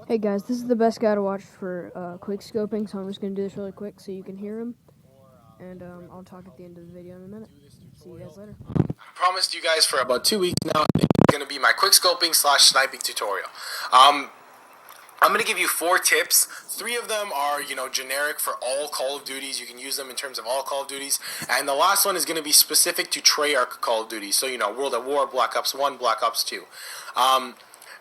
Hey guys, this is the best guy to watch for quick scoping, so I'm just going to do this really quick so you can hear him, and I'll talk at the end of the video in a minute. See you guys later. I promised you guys for about 2 weeks now, it's going to be my quick scoping / sniping tutorial. I'm going to give you 4 tips. 3 of them are, generic for all Call of Duties. You can use them in terms of all Call of Duties. And the last one is going to be specific to Treyarch Call of Duty. So, World at War, Black Ops 1, Black Ops 2.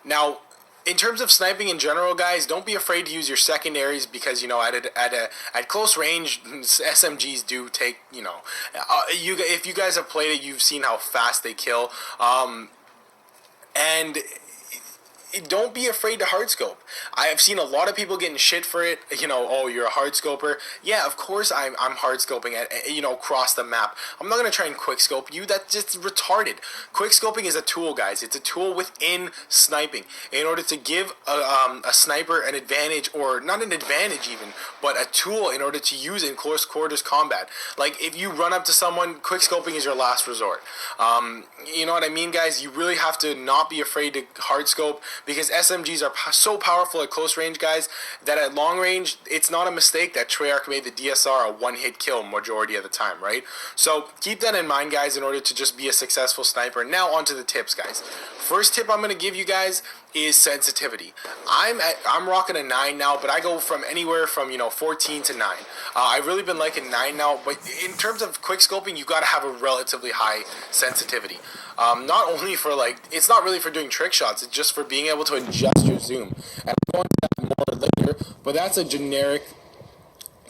Now, in terms of sniping in general, guys, don't be afraid to use your secondaries because at close range, SMGs do take if you guys have played it, you've seen how fast they kill, and don't be afraid to hardscope. I have seen a lot of people getting shit for it. Oh, you're a hardscoper. Yeah, of course I'm hardscoping at across the map. I'm not gonna try and quick scope you. That's just retarded. Quick scoping is a tool, guys. It's a tool within sniping in order to give a sniper an advantage, or not an advantage even, but a tool in order to use in close quarters combat. Like if you run up to someone, quick scoping is your last resort. You know what I mean, guys? You really have to not be afraid to hardscope, because SMGs are so powerful at close range, guys, that at long range, it's not a mistake that Treyarch made the DSR a one-hit kill majority of the time, right? So keep that in mind, guys, in order to just be a successful sniper. Now on to the tips, guys. First tip I'm going to give you guys is sensitivity. I'm rocking a 9 now, but I go from anywhere from 14 to 9. I've really been liking 9 now, but in terms of quick scoping, you got to have a relatively high sensitivity. Not only for it's not really for doing trick shots, it's just for being able to adjust your zoom. And I'm going to that more later, but that's a generic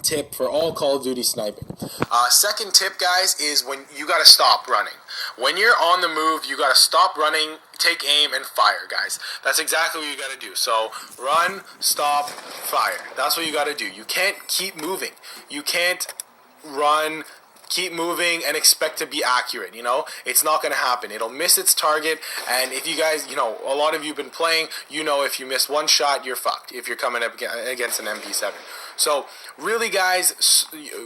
tip for all Call of Duty sniping. Second tip, guys, is when you gotta stop running. When you're on the move, you gotta stop running, take aim, and fire, guys. That's exactly what you gotta do. So run, stop, fire. That's what you gotta do. You can't keep moving. You can't run, keep moving, and expect to be accurate. It's not going to happen. It'll miss its target. And if you guys, a lot of you have been playing, if you miss one shot, you're fucked if you're coming up against an MP7. So really, guys,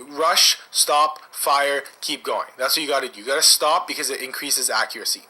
rush, stop, fire, keep going. That's what you got to do. You got to stop because it increases accuracy.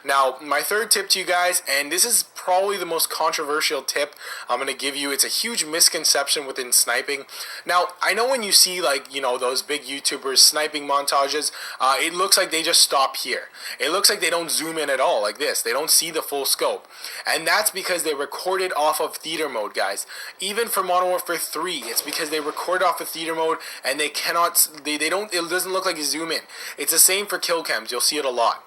Now, my third tip to you guys, and this is probably the most controversial tip I'm going to give you. It's a huge misconception within sniping. Now, I know when you see those big YouTubers sniping montages, it looks like they just stop here. It looks like they don't zoom in at all like this. They don't see the full scope. And that's because they recorded off of theater mode, guys. Even for Modern Warfare 3, it's because they record off of theater mode and they cannot, they don't, it doesn't look like you zoom in. It's the same for kill cams. You'll see it a lot.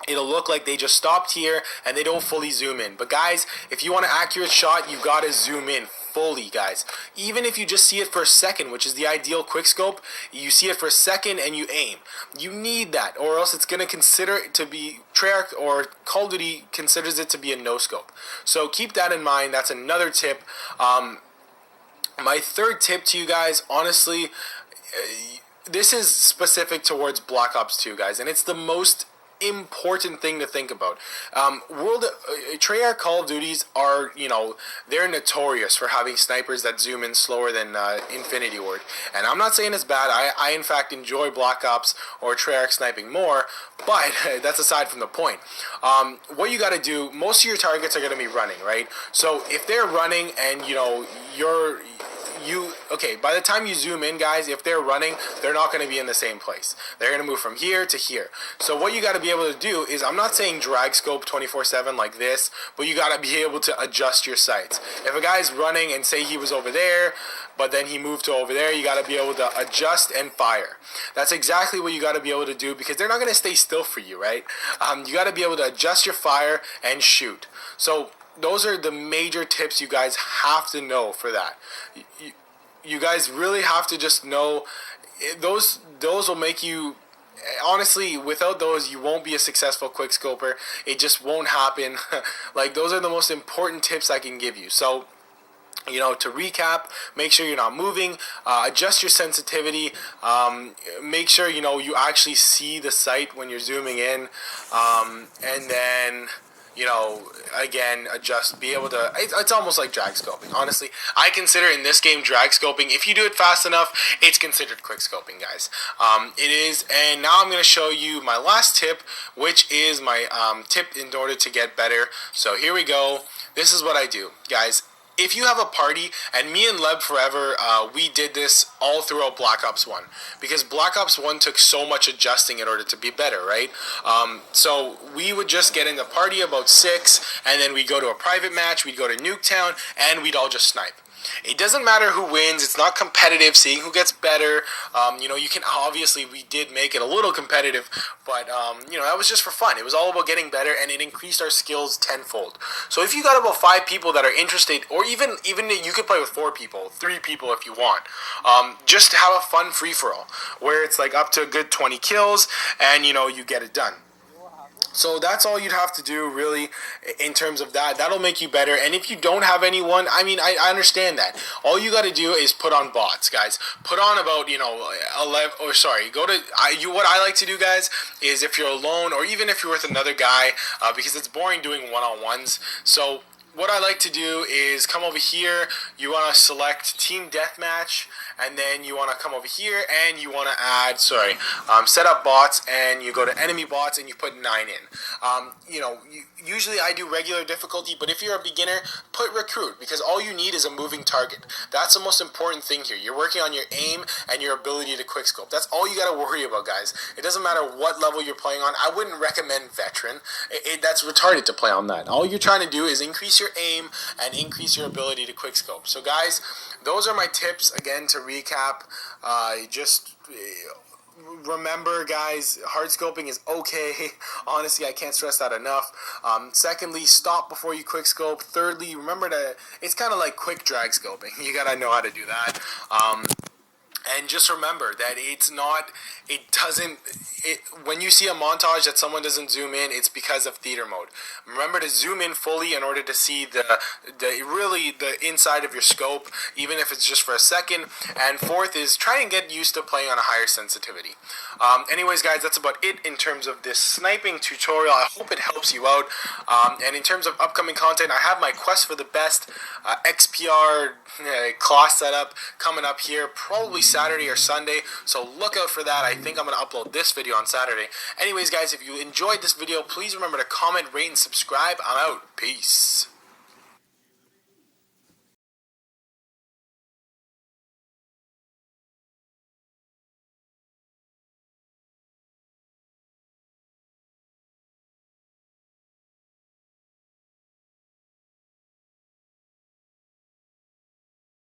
It'll look like they just stopped here and they don't fully zoom in. But guys, if you want an accurate shot, you gotta zoom in fully, guys. Even if you just see it for a second, which is the ideal quickscope, you see it for a second and you aim. You need that, or else it's gonna consider it to be Treyarch or Call of Duty considers it to be a no scope. So keep that in mind. That's another tip. My third tip to you guys, honestly, this is specific towards Black Ops 2, guys, and it's the most important thing to think about. Treyarch Call of Duties are, they're notorious for having snipers that zoom in slower than Infinity Ward. And I'm not saying it's bad. I in fact enjoy Black Ops or Treyarch sniping more, but that's aside from the point. What you got to do, most of your targets are going to be running, right? So if they're running and, by the time you zoom in, guys, if they're running, they're not going to be in the same place. They're going to move from here to here. So what you got to be able to do is, I'm not saying drag scope 24/7 like this, but you got to be able to adjust your sights. If a guy's running and say he was over there, but then he moved to over there, you got to be able to adjust and fire. That's exactly what you got to be able to do, because they're not going to stay still for you, right? You got to be able to adjust your fire and shoot. So those are the major tips you guys have to know for that. You guys really have to just know those will make you, honestly, without those you won't be a successful quickscoper. It just won't happen. Those are the most important tips I can give you. So to recap, make sure you're not moving, adjust your sensitivity, make sure you actually see the sight when you're zooming in, and then again, be able to, it's almost like drag scoping. Honestly, I consider in this game drag scoping. If you do it fast enough, it's considered quick scoping, guys. It is, and now I'm going to show you my last tip, which is my tip in order to get better. So here we go. This is what I do, guys. if you have a party, and me and Leb Forever, we did this all throughout Black Ops 1. Because Black Ops 1 took so much adjusting in order to be better, right? So we would just get in the party about 6, and then we'd go to a private match, we'd go to Nuketown, and we'd all just snipe. It doesn't matter who wins. It's not competitive, seeing who gets better. You can obviously, we did make it a little competitive, but that was just for fun. It was all about getting better, and it increased our skills tenfold. So if you got about 5 people that are interested, or even you could play with 4 people, 3 people if you want. Just have a fun free for all where it's like up to a good 20 kills, and you get it done. So that's all you'd have to do, really, in terms of that. That'll make you better. And if you don't have anyone, I understand that. All you got to do is put on bots, guys. Put on about 11. Or sorry, what I like to do, guys, is if you're alone or even if you're with another guy, because it's boring doing one-on-ones. So what I like to do is come over here. You want to select Team Deathmatch, and then you want to come over here and you want to add, set up bots, and you go to enemy bots and you put 9 in. Usually I do regular difficulty, but if you're a beginner, put recruit, because all you need is a moving target. That's the most important thing here. You're working on your aim and your ability to quickscope. That's all you got to worry about, guys. It doesn't matter what level you're playing on. I wouldn't recommend veteran. That's retarded to play on that. All you're trying to do is increase your aim and increase your ability to quickscope. So guys, those are my tips. Again, to recap, just remember, guys, hard scoping is okay. Honestly, I can't stress that enough. Secondly, stop before you quick scope. Thirdly, remember it's kind of like quick drag scoping. You gotta know how to do that. And just remember that when you see a montage that someone doesn't zoom in, it's because of theater mode. Remember to zoom in fully in order to see the inside of your scope, even if it's just for a second. And fourth is try and get used to playing on a higher sensitivity. Anyways, guys, that's about it in terms of this sniping tutorial. I hope it helps you out. And in terms of upcoming content, I have my Quest for the Best XPR class setup coming up here, probably Saturday or Sunday, so look out for that. I think I'm going to upload this video on Saturday. Anyways, guys, if you enjoyed this video, please remember to comment, rate, and subscribe. I'm out. Peace.